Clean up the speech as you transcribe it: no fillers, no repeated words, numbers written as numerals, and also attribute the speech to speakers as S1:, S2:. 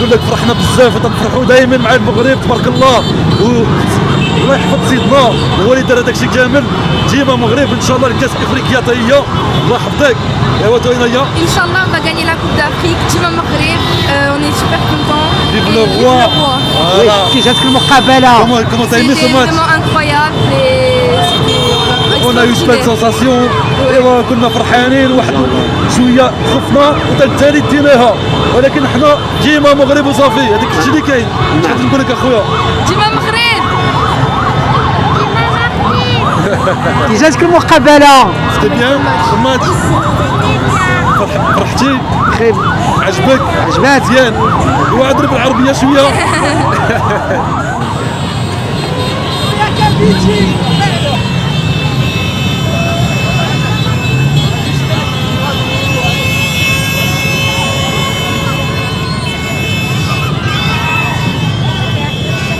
S1: نقول لك فرحنا بزاف وتنفرحوا دائما مع المغرب تبارك الله. الله يحفظ سيدنا هو اللي دار هذاك الشيء كامل. ديما مغرب ان شاء الله الكاس افريقيا حتى هي الله يحفظك. ايوا توينايا
S2: Inch'Allah, on va gagner la Coupe d'Afrique. Dima Maghreb, on est super contents.
S1: Vive
S2: Et
S1: le
S2: vive
S1: roi.
S2: le roi.
S1: Voilà.
S3: كي جاتك المقابله؟
S1: Comment t'as aimé ce
S2: C'était
S1: match?
S2: vraiment incroyable et c'était
S1: On a eu plein de sensations. ايوا كنا فرحانين واحد شويه خفنا وثاني ديناها ولكن حنا ديما مغرب وصافي هذاك الشيء اللي كاين. شحال نقول لك اخويا
S2: Dima Maghreb.
S3: كي جاتك المقابله؟
S1: سيتي بيان الماتش فرحتي
S3: خير
S1: عجبك
S3: عجبات
S1: مزيان وعذر بالعربيه شويه.
S4: يا كابتن